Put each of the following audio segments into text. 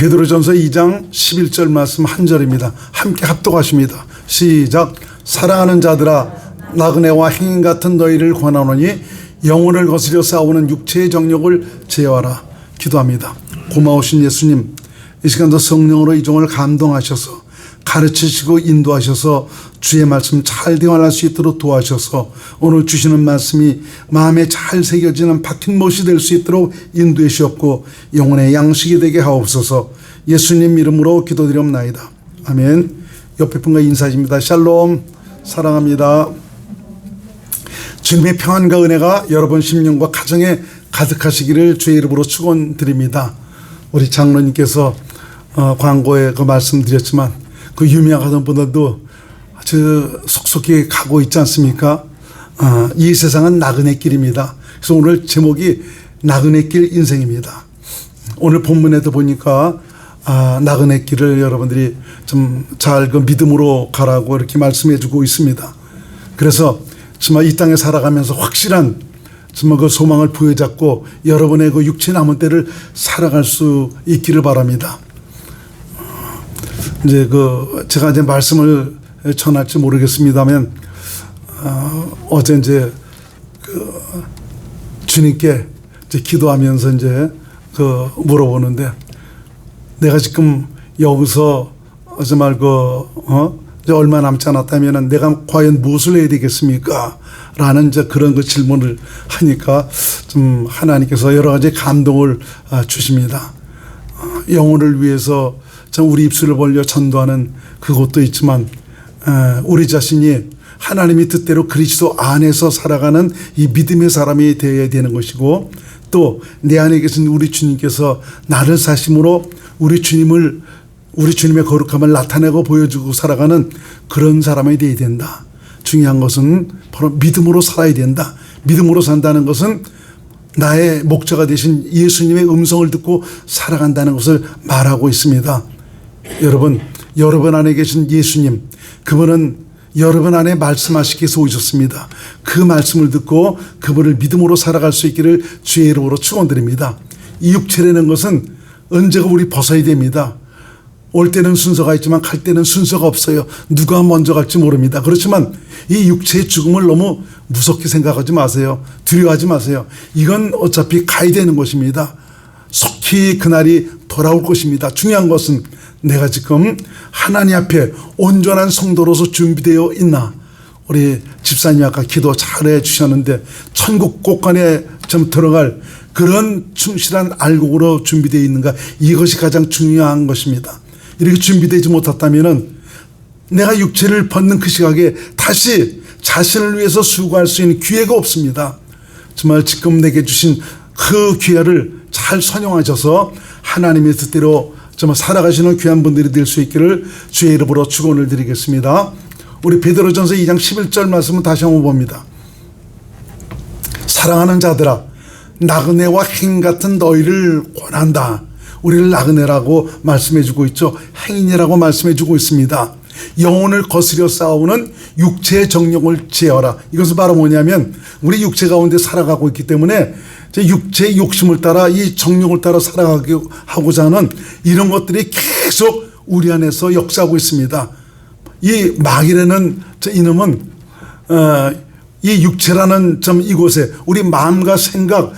베드로전서 2장 11절 말씀 한 절입니다. 함께 합독하십니다. 시작. 사랑하는 자들아, 나그네와 행인 같은 너희를 권하노니 영혼을 거스려 싸우는 육체의 정욕을 제어하라. 기도합니다. 고마우신 예수님, 이 시간도 성령으로 이 종을 감동하셔서 가르치시고 인도하셔서 주의 말씀 잘 대화할 수 있도록 도와주셔서 오늘 주시는 말씀이 마음에 잘 새겨지는 박힌 못이 될 수 있도록 인도해 주셨고 영혼의 양식이 되게 하옵소서. 예수님 이름으로 기도드리옵나이다. 아멘. 옆에 분과 인사드립니다. 샬롬. 사랑합니다. 주님의 평안과 은혜가 여러분 심령과 가정에 가득하시기를 주의 이름으로 축원드립니다. 우리 장로님께서 광고에 그 말씀드렸지만 그 유명하던 분들도 아주 속속히 가고 있지 않습니까? 이 세상은 나그네 길입니다. 그래서 오늘 제목이 나그네 길 인생입니다. 오늘 본문에도 보니까 나그네 길을 여러분들이 좀 잘 그 믿음으로 가라고 이렇게 말씀해 주고 있습니다. 그래서 정말 이 땅에 살아가면서 확실한 정말 그 소망을 부여잡고 여러분의 그 육체 남은 때를 살아갈 수 있기를 바랍니다. 이제 제가 이제 말씀을 전할지 모르겠습니다만, 어제 이제 주님께 이제 기도하면서 이제 물어보는데, 내가 지금 여기서 정말 이제 얼마 남지 않았다면은 내가 과연 무엇을 해야 되겠습니까? 라는 이제 그런 질문을 하니까 좀 하나님께서 여러 가지 감동을 주십니다. 영혼을 위해서 우리 입술을 벌려 전도하는 그것도 있지만 우리 자신이 하나님의 뜻대로 그리스도 안에서 살아가는 이 믿음의 사람이 되어야 되는 것이고, 또 내 안에 계신 우리 주님께서 나를 사심으로 우리 주님의 거룩함을 나타내고 보여주고 살아가는 그런 사람이 되어야 된다. 중요한 것은 바로 믿음으로 살아야 된다. 믿음으로 산다는 것은 나의 목자가 되신 예수님의 음성을 듣고 살아간다는 것을 말하고 있습니다. 여러분 안에 계신 예수님, 그분은 여러분 안에 말씀하시기 위해서 오셨습니다. 그 말씀을 듣고 그분을 믿음으로 살아갈 수 있기를 주의 이름으로 축원드립니다. 이 육체라는 것은 언제가 우리 벗어야 됩니다. 올 때는 순서가 있지만 갈 때는 순서가 없어요. 누가 먼저 갈지 모릅니다. 그렇지만 이 육체의 죽음을 너무 무섭게 생각하지 마세요. 두려워하지 마세요. 이건 어차피 가야 되는 것입니다. 속히 그날이 돌아올 것입니다. 중요한 것은 내가 지금 하나님 앞에 온전한 성도로서 준비되어 있나. 우리 집사님이 아까 기도 잘해 주셨는데 천국 곳간에 좀 들어갈 그런 충실한 알곡으로 준비되어 있는가, 이것이 가장 중요한 것입니다. 이렇게 준비되지 못했다면은 내가 육체를 벗는 그 시각에 다시 자신을 위해서 수고할 수 있는 기회가 없습니다. 정말 지금 내게 주신 그 기회를 잘 선용하셔서 하나님의 뜻대로 정말 살아가시는 귀한 분들이 될 수 있기를 주의 이름으로 축원을 드리겠습니다. 우리 베드로전서 2장 11절 말씀을 다시 한번 봅니다. 사랑하는 자들아, 나그네와 행인 같은 너희를 권한다. 우리를 나그네라고 말씀해 주고 있죠. 행인이라고 말씀해 주고 있습니다. 영혼을 거스려 싸우는 육체의 정욕을 제어하라. 이것은 바로 뭐냐면 우리 육체 가운데 살아가고 있기 때문에 육체의 욕심을 따라 이 정욕을 따라 살아가고자 하는 이런 것들이 계속 우리 안에서 역사하고 있습니다. 이 마귀라는 이놈은 이 육체라는 이곳에 우리 마음과 생각,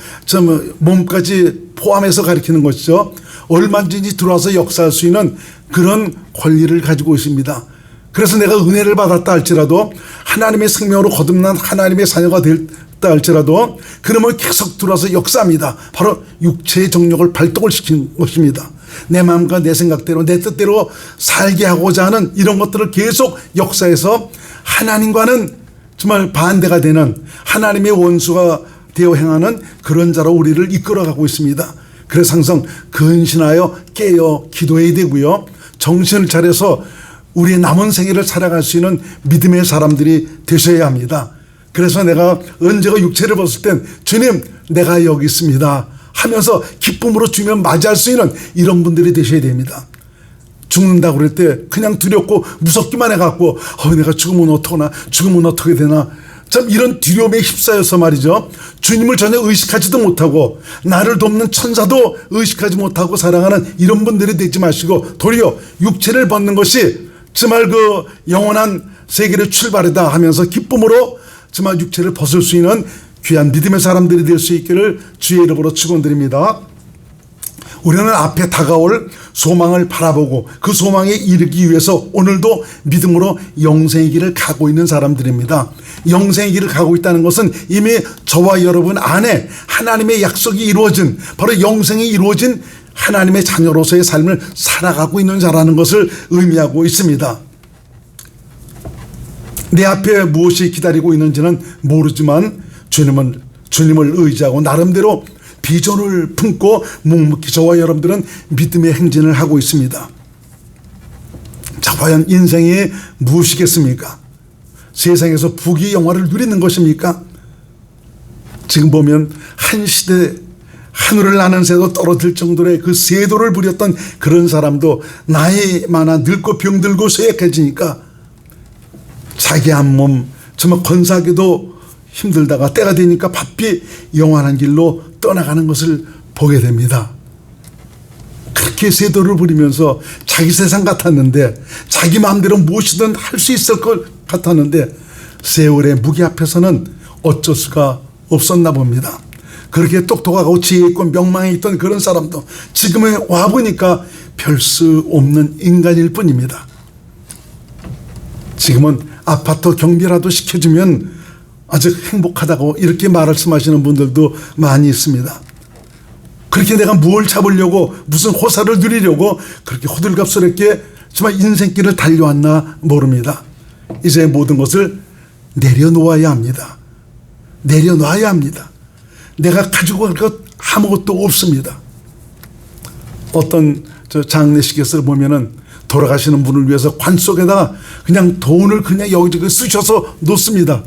몸까지 포함해서 가리키는 것이죠. 얼마든지 들어와서 역사할 수 있는 그런 권리를 가지고 있습니다. 그래서 내가 은혜를 받았다 할지라도, 하나님의 생명으로 거듭난 하나님의 자녀가 됐다 할지라도, 그러면 계속 들어와서 역사합니다. 바로 육체의 정욕을 발동을 시킨 것입니다. 내 마음과 내 생각대로 내 뜻대로 살게 하고자 하는 이런 것들을 계속 역사해서 하나님과는 정말 반대가 되는, 하나님의 원수가 되어 행하는 그런 자로 우리를 이끌어가고 있습니다. 그래서 항상 근신하여 깨어 기도해야 되고요, 정신을 차려서 우리의 남은 생애를 살아갈 수 있는 믿음의 사람들이 되셔야 합니다. 그래서 내가 언제가 육체를 벗을 땐 주님 내가 여기 있습니다 하면서 기쁨으로 주면 맞이할 수 있는 이런 분들이 되셔야 됩니다. 죽는다고 그럴 때 그냥 두렵고 무섭기만 해갖고 내가 죽으면 어떡하나, 죽으면 어떻게 되나, 참 이런 두려움에 휩싸여서 말이죠. 주님을 전혀 의식하지도 못하고 나를 돕는 천사도 의식하지 못하고 살아가는 이런 분들이 되지 마시고 도리어 육체를 벗는 것이 정말 그 영원한 세계를 출발이다 하면서 기쁨으로 정말 육체를 벗을 수 있는 귀한 믿음의 사람들이 될 수 있기를 주의 이름으로 축원드립니다. 우리는 앞에 다가올 소망을 바라보고 그 소망에 이르기 위해서 오늘도 믿음으로 영생의 길을 가고 있는 사람들입니다. 영생의 길을 가고 있다는 것은 이미 저와 여러분 안에 하나님의 약속이 이루어진, 바로 영생이 이루어진 하나님의 자녀로서의 삶을 살아가고 있는 자라는 것을 의미하고 있습니다. 내 앞에 무엇이 기다리고 있는지는 모르지만 주님을 의지하고 나름대로 비전을 품고 묵묵히 저와 여러분들은 믿음의 행진을 하고 있습니다. 자, 과연 인생이 무엇이겠습니까? 세상에서 부귀 영화를 누리는 것입니까? 지금 보면 한 시대 하늘을 나는 새도 떨어질 정도의 그 세도를 부렸던 그런 사람도 나이 많아 늙고 병들고 쇠약해지니까 자기 한 몸 정말 건사하기도 힘들다가 때가 되니까 바삐 영원한 길로 떠나가는 것을 보게 됩니다. 그렇게 세도를 부리면서 자기 세상 같았는데, 자기 마음대로 무엇이든 할 수 있을 것 같았는데 세월의 무게 앞에서는 어쩔 수가 없었나 봅니다. 그렇게 똑똑하고 지혜 있고 명망에 있던 그런 사람도 지금에 와보니까 별 수 없는 인간일 뿐입니다. 지금은 아파트 경비라도 시켜주면 아주 행복하다고 이렇게 말씀하시는 분들도 많이 있습니다. 그렇게 내가 뭘 잡으려고, 무슨 호사를 누리려고 그렇게 호들갑스럽게 정말 인생길을 달려왔나 모릅니다. 이제 모든 것을 내려놓아야 합니다. 내려놔야 합니다. 내가 가지고 갈 것 아무것도 없습니다. 어떤 장례식에서 보면은 돌아가시는 분을 위해서 관 속에다가 그냥 돈을 그냥 여기저기 쓰셔서 놓습니다.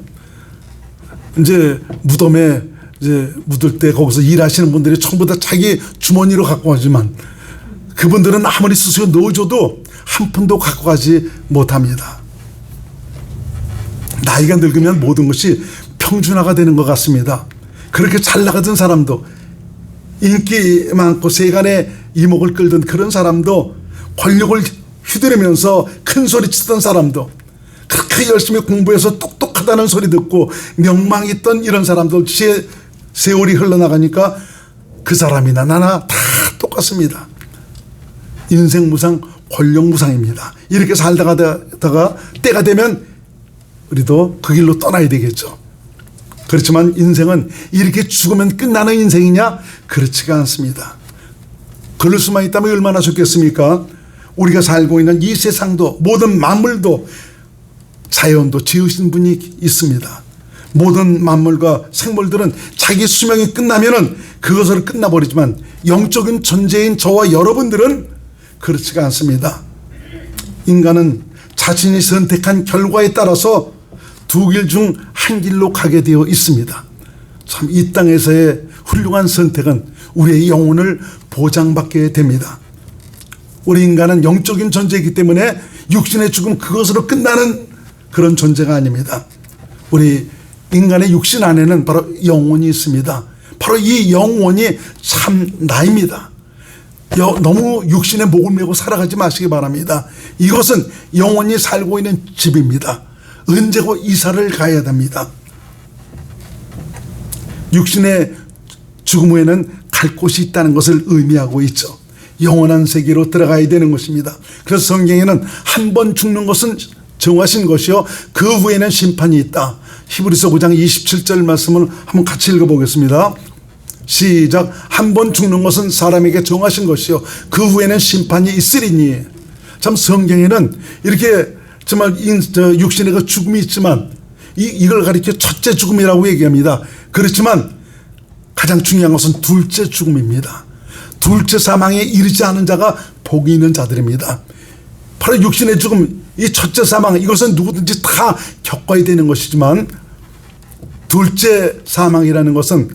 이제 무덤에 이제 묻을 때 거기서 일하시는 분들이 전부 다 자기 주머니로 갖고 가지만 그분들은 아무리 스스로 넣어줘도 한 푼도 갖고 가지 못합니다. 나이가 늙으면 모든 것이 평준화가 되는 것 같습니다. 그렇게 잘 나가던 사람도, 인기 많고 세간의 이목을 끌던 그런 사람도, 권력을 휘두르면서 큰 소리 치던 사람도, 그렇게 열심히 공부해서 똑똑하다는 소리 듣고 명망이 있던 이런 사람들, 세월이 흘러나가니까 그 사람이나 나나 다 똑같습니다. 인생 무상, 권력 무상입니다. 이렇게 살다가 때가 되면 우리도 그 길로 떠나야 되겠죠. 그렇지만 인생은 이렇게 죽으면 끝나는 인생이냐? 그렇지가 않습니다. 그럴 수만 있다면 얼마나 좋겠습니까? 우리가 살고 있는 이 세상도, 모든 만물도, 자연도 지으신 분이 있습니다. 모든 만물과 생물들은 자기 수명이 끝나면은 그것으로 끝나버리지만 영적인 존재인 저와 여러분들은 그렇지가 않습니다. 인간은 자신이 선택한 결과에 따라서 두 길 중 한 길로 가게 되어 있습니다. 참 이 땅에서의 훌륭한 선택은 우리의 영혼을 보장받게 됩니다. 우리 인간은 영적인 존재이기 때문에 육신의 죽음 그것으로 끝나는 그런 존재가 아닙니다. 우리 인간의 육신 안에는 바로 영혼이 있습니다. 바로 이 영혼이 참 나입니다. 너무 육신에 목을 메고 살아가지 마시기 바랍니다. 이것은 영혼이 살고 있는 집입니다. 언제고 이사를 가야 됩니다. 육신의 죽음 후에는 갈 곳이 있다는 것을 의미하고 있죠. 영원한 세계로 들어가야 되는 것입니다. 그래서 성경에는 한 번 죽는 것은 정하신 것이요 그 후에는 심판이 있다. 히브리서 9장 27절 말씀을 한번 같이 읽어보겠습니다. 시작. 한 번 죽는 것은 사람에게 정하신 것이요 그 후에는 심판이 있으리니. 참 성경에는 이렇게 정말 육신의 그 죽음이 있지만 이걸 가리켜 첫째 죽음이라고 얘기합니다. 그렇지만 가장 중요한 것은 둘째 죽음입니다. 둘째 사망에 이르지 않은 자가 복이 있는 자들입니다. 바로 육신의 죽음, 이 첫째 사망, 이것은 누구든지 다 겪어야 되는 것이지만 둘째 사망이라는 것은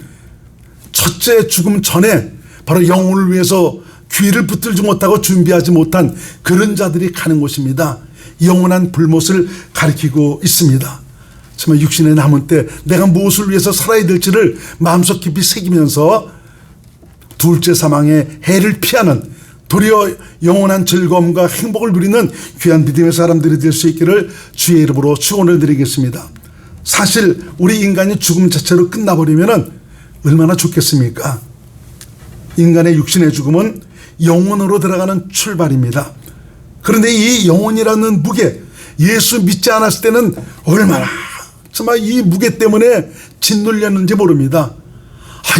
첫째 죽음 전에 바로 영혼을 위해서 귀를 붙들지 못하고 준비하지 못한 그런 자들이 가는 곳입니다. 영원한 불못을 가리키고 있습니다. 정말 육신에 남은 때 내가 무엇을 위해서 살아야 될지를 마음속 깊이 새기면서 둘째 사망의 해를 피하는, 도리어 영원한 즐거움과 행복을 누리는 귀한 믿음의 사람들이 될 수 있기를 주의 이름으로 축원을 드리겠습니다. 사실 우리 인간이 죽음 자체로 끝나버리면 얼마나 좋겠습니까? 인간의 육신의 죽음은 영혼으로 들어가는 출발입니다. 그런데 이 영혼이라는 무게, 예수 믿지 않았을 때는 얼마나 정말 이 무게 때문에 짓눌렸는지 모릅니다.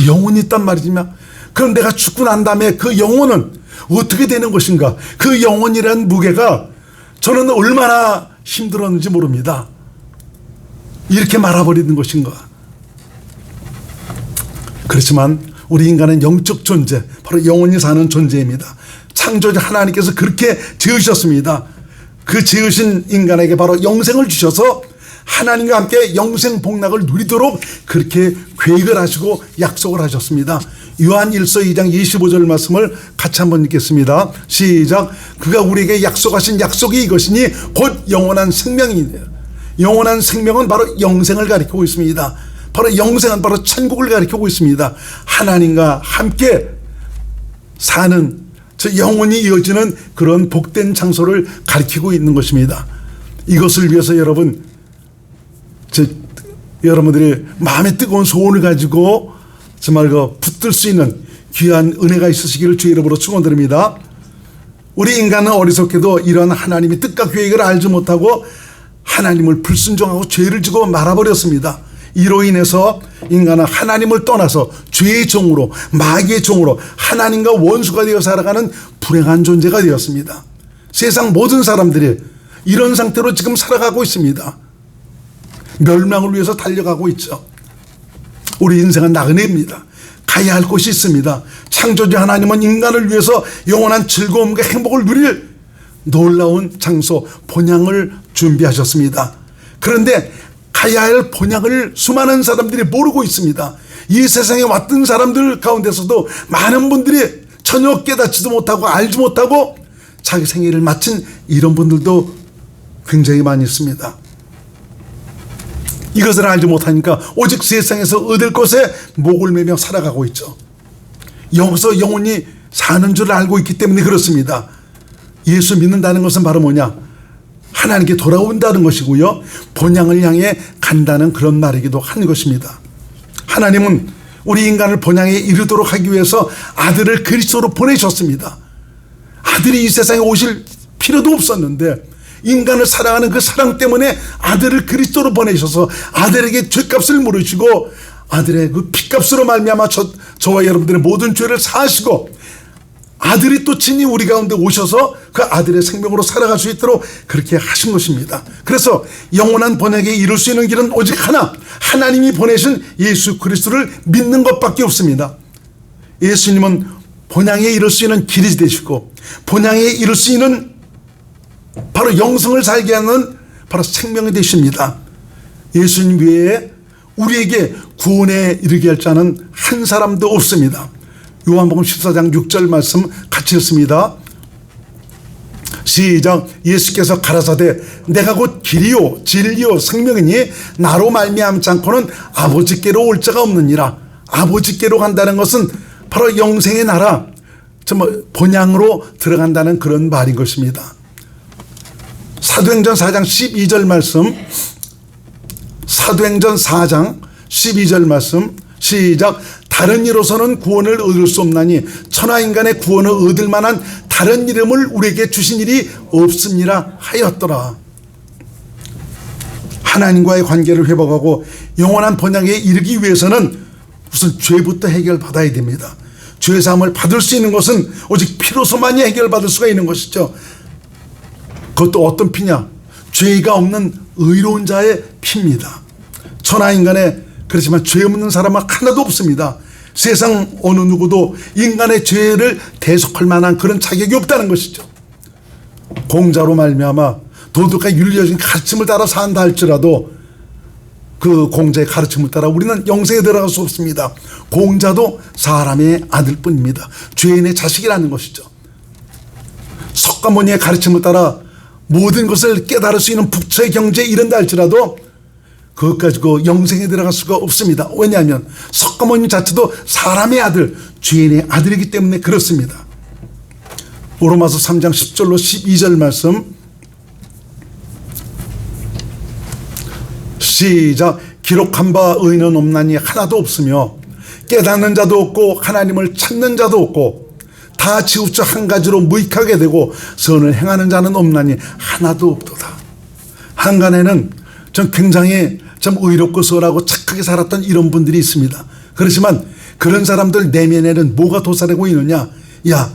영혼이 있단 말이지만, 그럼 내가 죽고 난 다음에 그 영혼은 어떻게 되는 것인가? 그 영혼이라는 무게가 저는 얼마나 힘들었는지 모릅니다. 이렇게 말아버리는 것인가? 그렇지만 우리 인간은 영적 존재, 바로 영혼이 사는 존재입니다. 창조주 하나님께서 그렇게 지으셨습니다. 그 지으신 인간에게 바로 영생을 주셔서 하나님과 함께 영생 복락을 누리도록 그렇게 계획을 하시고 약속을 하셨습니다. 요한 1서 2장 25절 말씀을 같이 한번 읽겠습니다. 시작. 그가 우리에게 약속하신 약속이 이것이니 곧 영원한 생명이니라. 영원한 생명은 바로 영생을 가리키고 있습니다. 바로 영생은 바로 천국을 가리키고 있습니다. 하나님과 함께 사는, 저 영원히 이어지는 그런 복된 장소를 가리키고 있는 것입니다. 이것을 위해서 여러분들이 마음에 뜨거운 소원을 가지고 정말 붙들 수 있는 귀한 은혜가 있으시기를 주의 이름으로 축원드립니다. 우리 인간은 어리석게도 이런 하나님의 뜻과 계획을 알지 못하고 하나님을 불순종하고 죄를 지고 말아버렸습니다. 이로 인해서 인간은 하나님을 떠나서 죄의 종으로, 마귀의 종으로 하나님과 원수가 되어 살아가는 불행한 존재가 되었습니다. 세상 모든 사람들이 이런 상태로 지금 살아가고 있습니다. 멸망을 위해서 달려가고 있죠. 우리 인생은 나그네입니다. 가야 할 곳이 있습니다. 창조주 하나님은 인간을 위해서 영원한 즐거움과 행복을 누릴 놀라운 장소, 본향을 준비하셨습니다. 그런데 가야 할 본향을 수많은 사람들이 모르고 있습니다. 이 세상에 왔던 사람들 가운데서도 많은 분들이 전혀 깨닫지도 못하고 알지 못하고 자기 생애를 마친 이런 분들도 굉장히 많이 있습니다. 이것을 알지 못하니까 오직 세상에서 얻을 것에 목을 매며 살아가고 있죠. 여기서 영원히 사는 줄 알고 있기 때문에 그렇습니다. 예수 믿는다는 것은 바로 뭐냐? 하나님께 돌아온다는 것이고요, 본향을 향해 간다는 그런 말이기도 한 것입니다. 하나님은 우리 인간을 본향에 이르도록 하기 위해서 아들을 그리스도로 보내셨습니다. 아들이 이 세상에 오실 필요도 없었는데 인간을 사랑하는 그 사랑 때문에 아들을 그리스도로 보내셔서 아들에게 죄값을 물으시고 아들의 그 피값으로 말미암아 저와 여러분들의 모든 죄를 사하시고 아들이 또 친히 우리 가운데 오셔서 그 아들의 생명으로 살아갈 수 있도록 그렇게 하신 것입니다. 그래서 영원한 번역에 이룰 수 있는 길은 오직 하나, 하나님이 보내신 예수 그리스도를 믿는 것밖에 없습니다. 예수님은 본향에 이룰 수 있는 길이 되시고 본향에 이룰 수 있는 바로 영생을 살게 하는 바로 생명이 되십니다. 예수님 외에 우리에게 구원에 이르게 할 자는 한 사람도 없습니다. 요한복음 14장 6절 말씀 같이 읽습니다. 시작. 예수께서 가라사대 내가 곧 길이요 진리요 생명이니 나로 말미암지 않고는 아버지께로 올 자가 없느니라. 아버지께로 간다는 것은 바로 영생의 나라, 정말 본향으로 들어간다는 그런 말인 것입니다. 사도행전 4장 12절 말씀, 사도행전 4장 12절 말씀 시작. 다른 이로서는 구원을 얻을 수 없나니 천하인간의 구원을 얻을 만한 다른 이름을 우리에게 주신 일이 없습니다 하였더라. 하나님과의 관계를 회복하고 영원한 번향에 이르기 위해서는 우선 죄부터 해결받아야 됩니다. 죄사함을 받을 수 있는 것은 오직 피로서만이 해결받을 수가 있는 것이죠. 그것도 어떤 피냐? 죄가 없는 의로운 자의 피입니다. 천하인간에 그렇지만 죄 없는 사람은 하나도 없습니다. 세상 어느 누구도 인간의 죄를 대속할 만한 그런 자격이 없다는 것이죠. 공자로 말미암아 도덕과 윤리적인 가르침을 따라 산다 할지라도 그 공자의 가르침을 따라 우리는 영생에 들어갈 수 없습니다. 공자도 사람의 아들뿐입니다. 죄인의 자식이라는 것이죠. 석가모니의 가르침을 따라 모든 것을 깨달을 수 있는 부처의 경지에 이른다 할지라도 그것 가지고 영생에 들어갈 수가 없습니다. 왜냐하면 석가모니 자체도 사람의 아들, 죄인의 아들이기 때문에 그렇습니다. 로마서 3장 10절로 12절 말씀 시작. 기록한 바 의인은 없나니 하나도 없으며 깨닫는 자도 없고 하나님을 찾는 자도 없고 다 치우쳐 한 가지로 무익하게 되고 선을 행하는 자는 없나니 하나도 없도다. 한간에는 전 굉장히 참 의롭고 선하고 착하게 살았던 이런 분들이 있습니다. 그렇지만 그런 사람들 내면에는 뭐가 도사리고 있느냐? 야,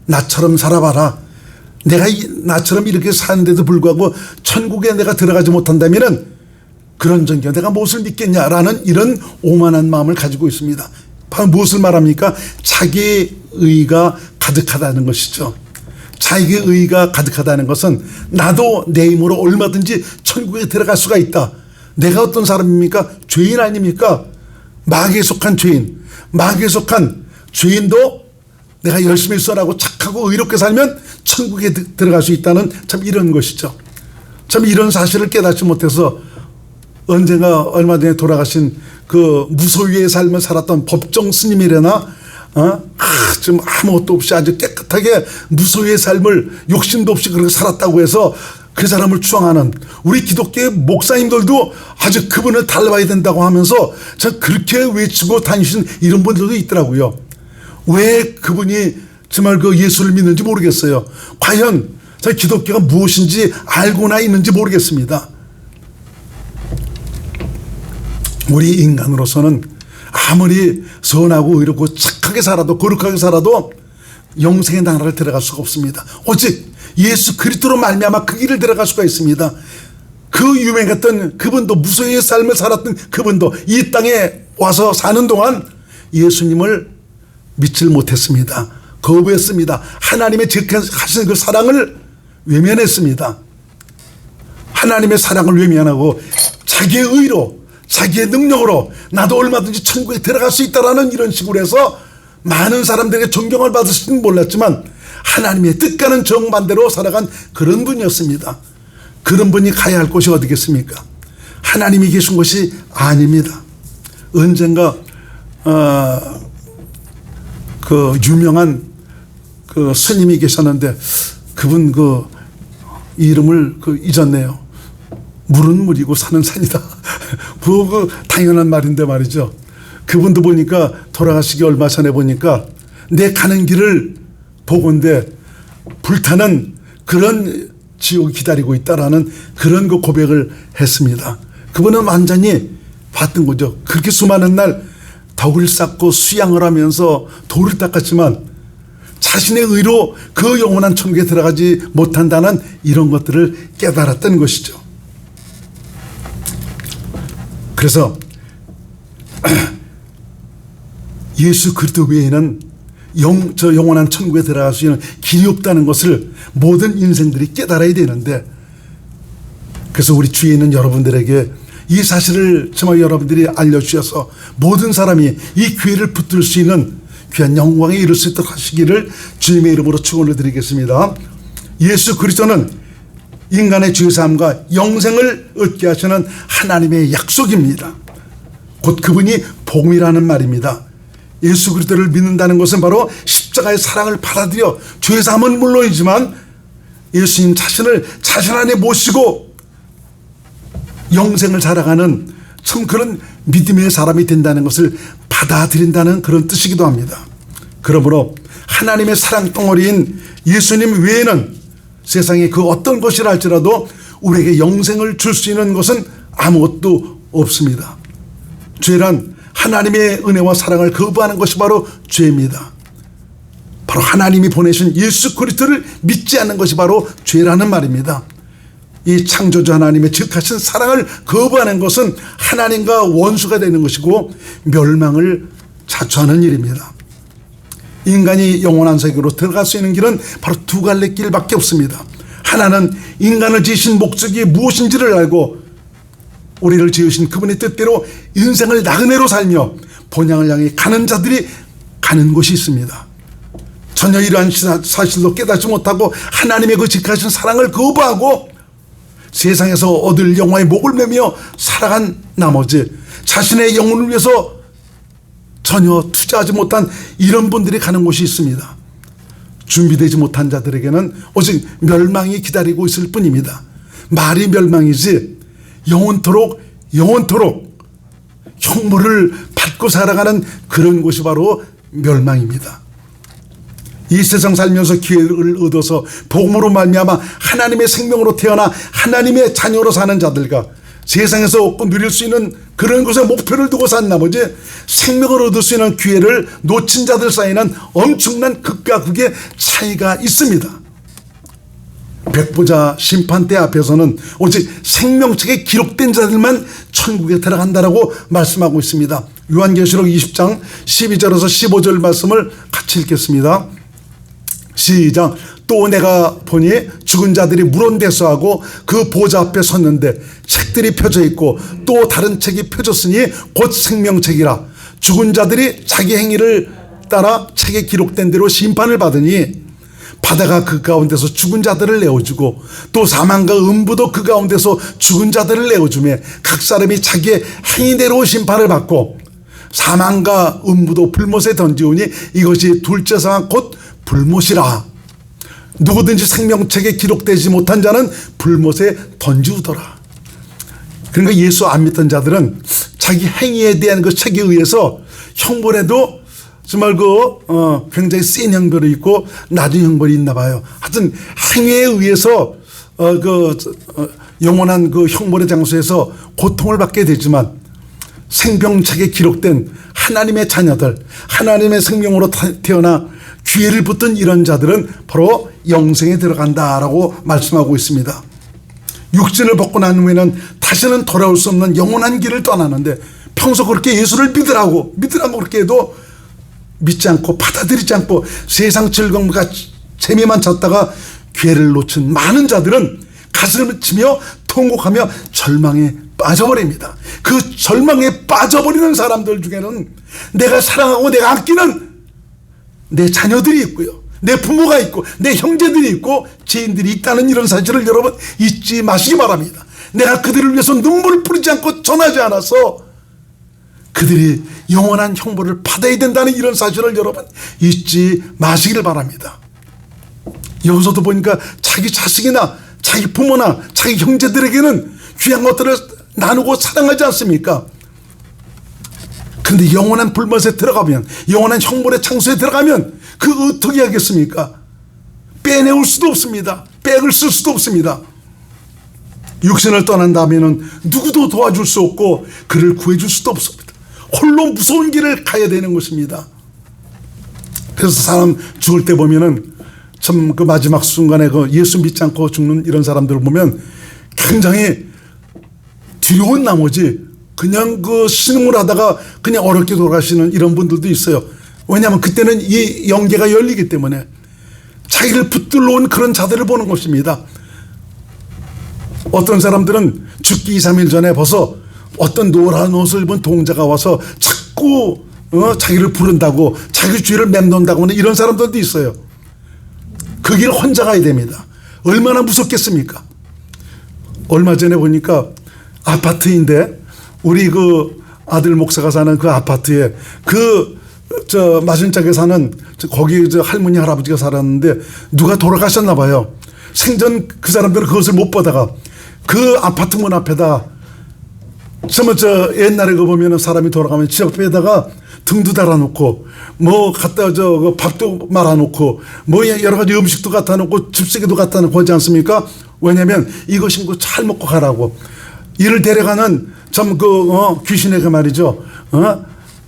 나처럼 살아봐라. 내가 나처럼 이렇게 사는데도 불구하고 천국에 내가 들어가지 못한다면은 그런 전경 내가 무엇을 믿겠냐라는 이런 오만한 마음을 가지고 있습니다. 바로 무엇을 말합니까? 자기의 의가 가득하다는 것이죠. 자기의 의가 가득하다는 것은 나도 내 힘으로 얼마든지 천국에 들어갈 수가 있다. 내가 어떤 사람입니까? 죄인 아닙니까? 마귀에 속한 죄인. 마귀에 속한 죄인도 내가 열심히 써라고 착하고 의롭게 살면 천국에 들어갈 수 있다는 참 이런 것이죠. 참 이런 사실을 깨닫지 못해서 언젠가 얼마 전에 돌아가신 그 무소유의 삶을 살았던 법정 스님이래나 좀 아무것도 없이 아주 깨끗하게 무소유의 삶을 욕심도 없이 그렇게 살았다고 해서 그 사람을 추앙하는 우리 기독교의 목사님들도 아주 그분을 닮아야 된다고 하면서 참 그렇게 외치고 다니신 이런 분들도 있더라고요. 왜 그분이 정말 그 예수를 믿는지 모르겠어요. 과연 저 기독교가 무엇인지 알고나 있는지 모르겠습니다. 우리 인간으로서는 아무리 선하고 의롭고 착하게 살아도 거룩하게 살아도 영생의 나라를 들어갈 수가 없습니다. 오직 예수 그리스도로 말미암아 그 길을 들어갈 수가 있습니다. 그 유명했던 그분도 무소유의 삶을 살았던 그분도 이 땅에 와서 사는 동안 예수님을 믿질 못했습니다. 거부했습니다. 하나님의 하신 그 사랑을 외면했습니다. 하나님의 사랑을 외면하고 자기의 의로 자기의 능력으로 나도 얼마든지 천국에 들어갈 수 있다라는 이런 식으로 해서 많은 사람들에게 존경을 받으실지는 몰랐지만 하나님의 뜻과는 정반대로 살아간 그런 분이었습니다. 그런 분이 가야 할 곳이 어디겠습니까? 하나님이 계신 곳이 아닙니다. 언젠가 그 유명한 그 스님이 계셨는데 그분 그 이름을 잊었네요. 물은 물이고 산은 산이다. 그 당연한 말인데 말이죠. 그분도 보니까 돌아가시기 얼마 전에 보니까 내 가는 길을 보건대 불타는 그런 지옥이 기다리고 있다라는 그런 그 고백을 했습니다. 그분은 완전히 봤던 거죠. 그렇게 수많은 날 덕을 쌓고 수양을 하면서 돌을 닦았지만 자신의 의로 그 영원한 천국에 들어가지 못한다는 이런 것들을 깨달았던 것이죠. 그래서 예수 그리스도 외에는 영원한 천국에 들어갈 수 있는 길이 없다는 것을 모든 인생들이 깨달아야 되는데, 그래서 우리 주위에 있는 여러분들에게 이 사실을 정말 여러분들이 알려주셔서 모든 사람이 이 기회를 붙들 수 있는 귀한 영광에 이를 수 있도록 하시기를 주님의 이름으로 축원을 드리겠습니다. 예수 그리스도는 인간의 죄사함과 영생을 얻게 하시는 하나님의 약속입니다. 곧 그분이 복음이라는 말입니다. 예수 그리스도를 믿는다는 것은 바로 십자가의 사랑을 받아들여 죄사함은 물론이지만 예수님 자신을 자신 안에 모시고 영생을 살아가는 참 그런 믿음의 사람이 된다는 것을 받아들인다는 그런 뜻이기도 합니다. 그러므로 하나님의 사랑 덩어리인 예수님 외에는 세상에 그 어떤 것이라 할지라도 우리에게 영생을 줄 수 있는 것은 아무것도 없습니다. 죄란 하나님의 은혜와 사랑을 거부하는 것이 바로 죄입니다. 바로 하나님이 보내신 예수 그리스도를 믿지 않는 것이 바로 죄라는 말입니다. 이 창조주 하나님의 즉하신 사랑을 거부하는 것은 하나님과 원수가 되는 것이고 멸망을 자초하는 일입니다. 인간이 영원한 세계로 들어갈 수 있는 길은 바로 두 갈래 길밖에 없습니다. 하나는 인간을 지으신 목적이 무엇인지를 알고 우리를 지으신 그분의 뜻대로 인생을 나그네로 살며 본향을 향해 가는 자들이 가는 곳이 있습니다. 전혀 이러한 사실도 깨닫지 못하고 하나님의 그 직하신 사랑을 거부하고 세상에서 얻을 영화에 목을 매며 살아간 나머지 자신의 영혼을 위해서 전혀 투자하지 못한 이런 분들이 가는 곳이 있습니다. 준비되지 못한 자들에게는 오직 멸망이 기다리고 있을 뿐입니다. 말이 멸망이지 영원토록 형벌을 받고 살아가는 그런 곳이 바로 멸망입니다. 이 세상 살면서 기회를 얻어서 복음으로 말미암아 하나님의 생명으로 태어나 하나님의 자녀로 사는 자들과 세상에서 얻고 누릴 수 있는 그런 곳에 목표를 두고 산 나머지 생명을 얻을 수 있는 기회를 놓친 자들 사이에는 엄청난 극과 극의 차이가 있습니다. 백보자 심판대 앞에서는 오직 생명책에 기록된 자들만 천국에 들어간다라고 말씀하고 있습니다. 요한계시록 20장 12절에서 15절 말씀을 같이 읽겠습니다. 시작. 또 내가 보니 죽은 자들이 물온대소하고 그 보좌 앞에 섰는데 책들이 펴져 있고 또 다른 책이 펴졌으니 곧 생명책이라. 죽은 자들이 자기 행위를 따라 책에 기록된 대로 심판을 받으니 바다가 그 가운데서 죽은 자들을 내어주고 또 사망과 음부도 그 가운데서 죽은 자들을 내어주며 각 사람이 자기의 행위대로 심판을 받고 사망과 음부도 불못에 던지오니 이것이 둘째 사망 곧 불못이라. 누구든지 생명책에 기록되지 못한 자는 불못에 던지우더라. 그러니까 예수 안 믿던 자들은 자기 행위에 대한 그 책에 의해서 형벌에도 정말 굉장히 센 형벌이 있고 낮은 형벌이 있나 봐요. 하여튼 행위에 의해서 영원한 그 형벌의 장소에서 고통을 받게 되지만 생명책에 기록된 하나님의 자녀들, 하나님의 생명으로 태어나 기회를 붙든 이런 자들은 바로 영생에 들어간다라고 말씀하고 있습니다. 육신을 벗고 난 후에는 다시는 돌아올 수 없는 영원한 길을 떠나는데 평소 그렇게 예수를 믿으라고 그렇게 해도 믿지 않고 받아들이지 않고 세상 즐거움과 재미만 찾다가 기회를 놓친 많은 자들은 가슴을 치며 통곡하며 절망에 빠져버립니다. 그 절망에 빠져버리는 사람들 중에는 내가 사랑하고 내가 아끼는 내 자녀들이 있고요, 내 부모가 있고 내 형제들이 있고 지인들이 있다는 이런 사실을 여러분 잊지 마시기 바랍니다. 내가 그들을 위해서 눈물을 뿌리지 않고 전하지 않아서 그들이 영원한 형벌을 받아야 된다는 이런 사실을 여러분 잊지 마시길 바랍니다. 여기서도 보니까 자기 자식이나 자기 부모나 자기 형제들에게는 귀한 것들을 나누고 사랑하지 않습니까? 그런데 영원한 불못에 들어가면, 영원한 형벌의 창소에 들어가면 그 어떻게 하겠습니까? 빼내올 수도 없습니다. 백을 쓸 수도 없습니다. 육신을 떠난 다음에는 누구도 도와줄 수 없고 그를 구해줄 수도 없습니다. 홀로 무서운 길을 가야 되는 것입니다. 그래서 사람 죽을 때 보면은 참 그 마지막 순간에 그 예수 믿지 않고 죽는 이런 사람들을 보면 굉장히 두려운 나머지 그냥 그 신음을 하다가 그냥 어렵게 돌아가시는 이런 분들도 있어요. 왜냐하면 그때는 이 영계가 열리기 때문에 자기를 붙들러 온 그런 자들을 보는 것입니다. 어떤 사람들은 죽기 2, 3일 전에 벌써 어떤 노란 옷을 입은 동자가 와서 자꾸 자기를 부른다고 자기 주위를 맴돈다고 하는 이런 사람들도 있어요. 그 길 혼자 가야 됩니다. 얼마나 무섭겠습니까? 얼마 전에 보니까 아파트인데 우리 그 아들 목사가 사는 그 아파트에 맞은짝에 사는 거기 할머니 할아버지가 살았는데 누가 돌아가셨나 봐요. 생전 그 사람들은 그것을 못 보다가 그 아파트 문 앞에다 옛날에 그 보면은 사람이 돌아가면 지 옆에다가 등도 달아놓고 뭐 갖다 밥도 말아놓고 뭐 여러 가지 음식도 갖다 놓고 집세기도 갖다 놓고 하지 않습니까? 왜냐하면 이거 신고 잘 먹고 가라고. 이를 데려가는 귀신에게 말이죠.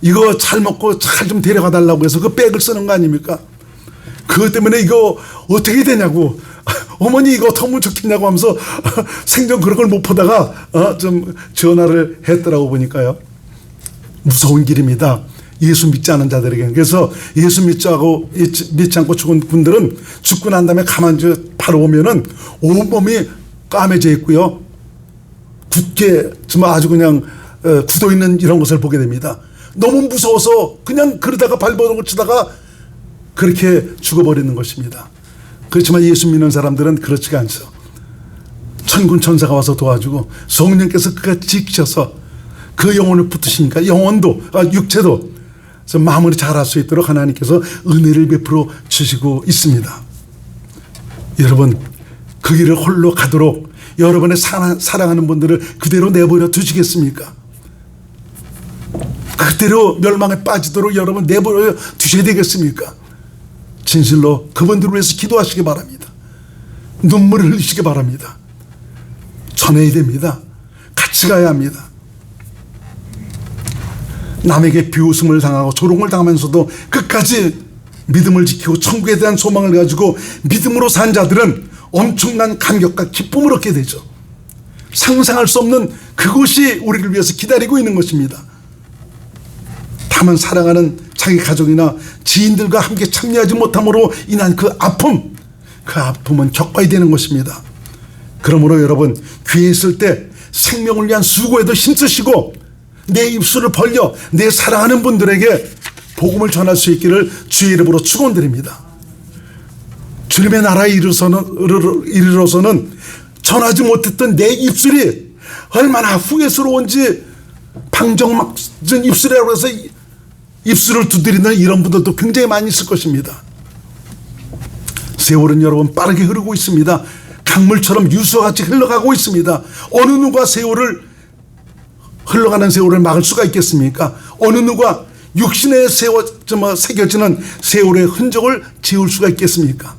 이거 잘 먹고 잘 좀 데려가 달라고 해서 그 백을 쓰는 거 아닙니까? 그것 때문에 이거 어떻게 되냐고. 어머니 이거 어떻게 하면 좋겠냐고 하면서 생전 그런 걸 못 보다가 좀 전화를 했더라고 보니까요. 무서운 길입니다. 예수 믿지 않은 자들에게는. 그래서 예수 믿지 않고 죽은 분들은 죽고 난 다음에 가만히 바로 오면은 온몸이 까매져 있고요. 굳게 정말 아주 그냥 굳어 있는 이런 것을 보게 됩니다. 너무 무서워서 그냥 그러다가 발버둥을 치다가 그렇게 죽어버리는 것입니다. 그렇지만 예수 믿는 사람들은 그렇지가 않죠. 천군 천사가 와서 도와주고 성령께서 그가 지키셔서 그 영혼을 붙으시니까 영혼도 육체도 마무리 잘할 수 있도록 하나님께서 은혜를 베풀어 주시고 있습니다. 여러분 그 길을 홀로 가도록 여러분의 사랑하는 분들을 그대로 내버려 두시겠습니까? 그대로 멸망에 빠지도록 여러분 내버려 두셔야 되겠습니까? 진실로 그분들을 위해서 기도하시기 바랍니다. 눈물을 흘리시기 바랍니다. 전해야 됩니다. 같이 가야 합니다. 남에게 비웃음을 당하고 조롱을 당하면서도 끝까지 믿음을 지키고 천국에 대한 소망을 가지고 믿음으로 산 자들은 엄청난 감격과 기쁨을 얻게 되죠. 상상할 수 없는 그곳이 우리를 위해서 기다리고 있는 것입니다. 다만 사랑하는 자기 가족이나 지인들과 함께 참여하지 못함으로 인한 그 아픔은 겪어야 되는 것입니다. 그러므로 여러분 귀에 있을 때 생명을 위한 수고에도 힘쓰시고 내 입술을 벌려 내 사랑하는 분들에게 복음을 전할 수 있기를 주의 이름으로 축원드립니다. 주님의 나라에 이르러서는 전하지 못했던 내 입술이 얼마나 후회스러운지 방정맞은 입술이라고 해서 입술을 두드리는 이런 분들도 굉장히 많이 있을 것입니다. 세월은 여러분 빠르게 흐르고 있습니다. 강물처럼 유수같이 흘러가고 있습니다. 어느 누가 흘러가는 세월을 막을 수가 있겠습니까? 어느 누가 육신에 새겨지는 세월의 흔적을 지울 수가 있겠습니까?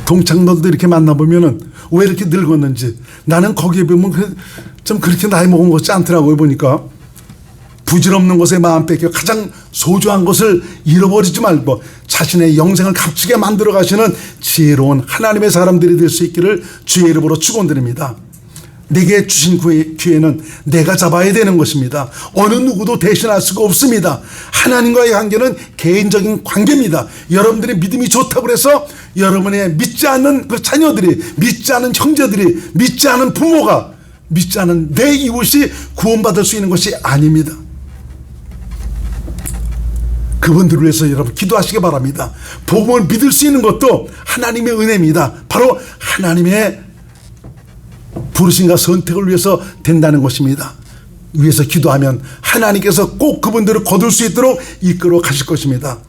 동창들도 이렇게 만나보면은 왜 이렇게 늙었는지, 나는 거기에 보면 좀 그렇게 나이 먹은 것 같지 않더라고요. 보니까 부질없는 것에 마음 뺏겨 가장 소중한 것을 잃어버리지 말고 자신의 영생을 값지게 만들어 가시는 지혜로운 하나님의 사람들이 될 수 있기를 주의 이름으로 축원드립니다. 내게 주신 기회는 내가 잡아야 되는 것입니다. 어느 누구도 대신할 수가 없습니다. 하나님과의 관계는 개인적인 관계입니다. 여러분들의 믿음이 좋다고 해서 여러분의 믿지 않는 그 자녀들이, 믿지 않은 형제들이, 믿지 않은 부모가, 믿지 않은 내 이웃이 구원받을 수 있는 것이 아닙니다. 그분들을 위해서 여러분 기도하시기 바랍니다. 복음을 믿을 수 있는 것도 하나님의 은혜입니다. 바로 하나님의 부르심과 선택을 위해서 된다는 것입니다. 위해서 기도하면 하나님께서 꼭 그분들을 거둘 수 있도록 이끌어 가실 것입니다.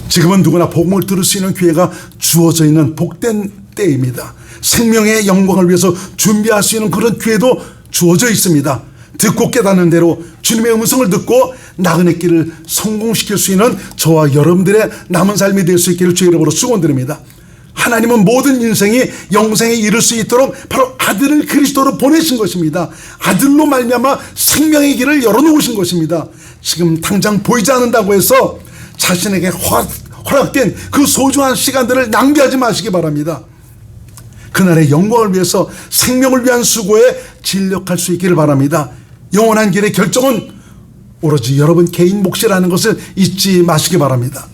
지금은 누구나 복음을 들을 수 있는 기회가 주어져 있는 복된 때입니다. 생명의 영광을 위해서 준비할 수 있는 그런 기회도 주어져 있습니다. 듣고 깨닫는 대로 주님의 음성을 듣고 나그네 길을 성공시킬 수 있는 저와 여러분들의 남은 삶이 될 수 있기를 주의 이름으로 축원드립니다. 하나님은 모든 인생이 영생에 이를 수 있도록 바로 아들을 그리스도로 보내신 것입니다. 아들로 말미암아 생명의 길을 열어놓으신 것입니다. 지금 당장 보이지 않는다고 해서 자신에게 허락된 그 소중한 시간들을 낭비하지 마시기 바랍니다. 그날의 영광을 위해서 생명을 위한 수고에 진력할 수 있기를 바랍니다. 영원한 길의 결정은 오로지 여러분 개인 몫이라는 것을 잊지 마시기 바랍니다.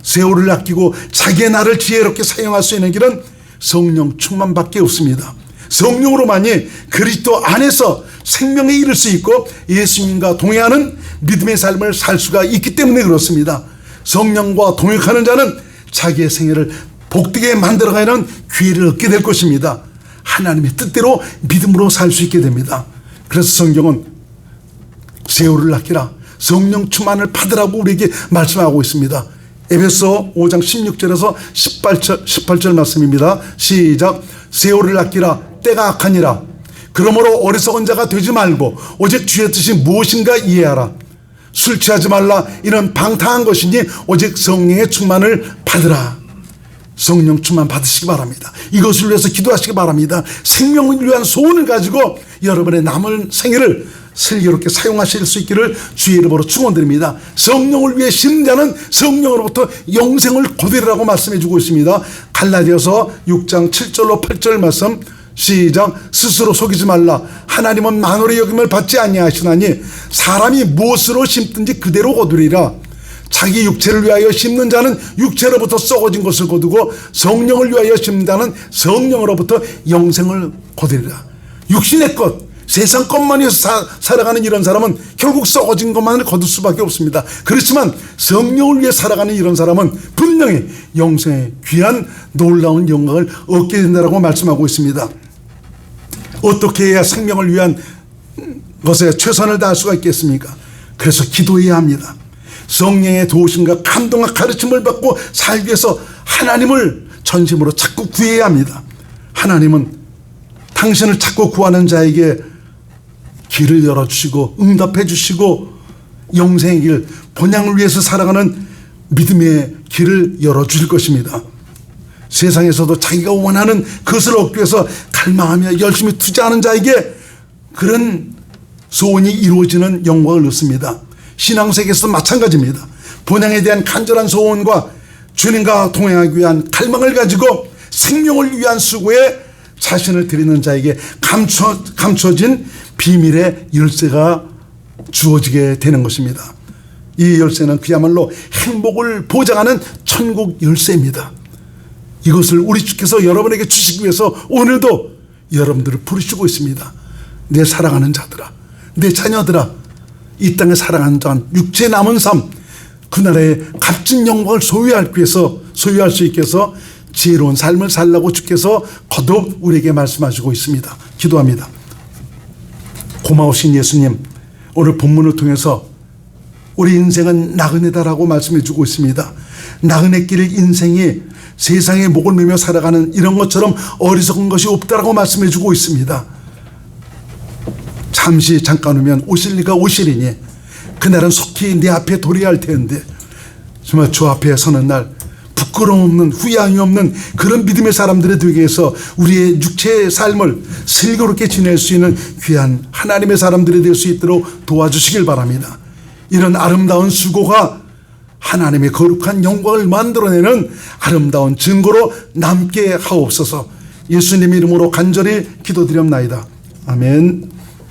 세월을 아끼고 자기의 날을 지혜롭게 사용할 수 있는 길은 성령 충만밖에 없습니다. 성령으로만이 그리스도 안에서 생명에 이를 수 있고 예수님과 동행하는 믿음의 삶을 살 수가 있기 때문에 그렇습니다. 성령과 동행하는 자는 자기의 생애를 복되게 만들어가는 기회를 얻게 될 것입니다. 하나님의 뜻대로 믿음으로 살 수 있게 됩니다. 그래서 성경은 세월을 아끼라, 성령 충만을 받으라고 우리에게 말씀하고 있습니다. 에베소 5장 16절에서 18절 말씀입니다. 시작. 세월을 아끼라, 때가 악하니라. 그러므로 어리석은 자가 되지 말고 오직 주의 뜻이 무엇인가 이해하라. 술 취하지 말라. 이는 방탕한 것이니 오직 성령의 충만을 받으라. 성령 충만 받으시기 바랍니다. 이것을 위해서 기도하시기 바랍니다. 생명을 위한 소원을 가지고 여러분의 남은 생애를 슬기롭게 사용하실 수 있기를 주의 이름으로 축원드립니다. 성령을 위해 심는 자는 성령으로부터 영생을 거두리라고 말씀해 주고 있습니다. 갈라디아서 6장 7절로 8절 말씀 시작. 스스로 속이지 말라. 하나님은 만월의 여김을 받지 아니하시나니 사람이 무엇으로 심든지 그대로 거두리라. 자기 육체를 위하여 심는 자는 육체로부터 썩어진 것을 거두고 성령을 위하여 심는 자는 성령으로부터 영생을 거두리라. 육신의 것, 세상 것만 위해서 살아가는 이런 사람은 결국 썩어진 것만을 거둘 수밖에 없습니다. 그렇지만 성령을 위해 살아가는 이런 사람은 분명히 영생의 귀한 놀라운 영광을 얻게 된다고 말씀하고 있습니다. 어떻게 해야 생명을 위한 것에 최선을 다할 수가 있겠습니까? 그래서 기도해야 합니다. 성령의 도우심과 감동과 가르침을 받고 살기 위해서 하나님을 전심으로 자꾸 구해야 합니다. 하나님은 당신을 찾고 구하는 자에게 길을 열어주시고 응답해 주시고 영생의 길, 본향을 위해서 살아가는 믿음의 길을 열어주실 것입니다. 세상에서도 자기가 원하는 것을 얻기 위해서 갈망하며 열심히 투자하는 자에게 그런 소원이 이루어지는 영광을 얻습니다. 신앙세계에서도 마찬가지입니다. 본향에 대한 간절한 소원과 주님과 동행하기 위한 갈망을 가지고 생명을 위한 수고에 자신을 드리는 자에게 감춰진 비밀의 열쇠가 주어지게 되는 것입니다. 이 열쇠는 그야말로 행복을 보장하는 천국 열쇠입니다. 이것을 우리 주께서 여러분에게 주시기 위해서 오늘도 여러분들을 부르시고 있습니다. 내 사랑하는 자들아, 내 자녀들아, 이 땅에 살아가는 자, 육체 남은 삶, 그날의 값진 영광을 소유할 수 있게 해서 지혜로운 삶을 살라고 주께서 거듭 우리에게 말씀하시고 있습니다. 기도합니다. 고마우신 예수님, 오늘 본문을 통해서 우리 인생은 나그네다라고 말씀해 주고 있습니다. 나그네 길 인생이 세상에 목을 매며 살아가는 이런 것처럼 어리석은 것이 없다라고 말씀해 주고 있습니다. 잠깐 후면 오실 리가 오시리니 그날은 속히 내 앞에 도래야 할 텐데 정말 주 앞에 서는 날 부끄러움 없는 후회함이 없는 그런 믿음의 사람들이 되기 위해서 우리의 육체의 삶을 슬기롭게 지낼 수 있는 귀한 하나님의 사람들이 될 수 있도록 도와주시길 바랍니다. 이런 아름다운 수고가 하나님의 거룩한 영광을 만들어내는 아름다운 증거로 남게 하옵소서. 예수님 이름으로 간절히 기도드렸나이다. 아멘.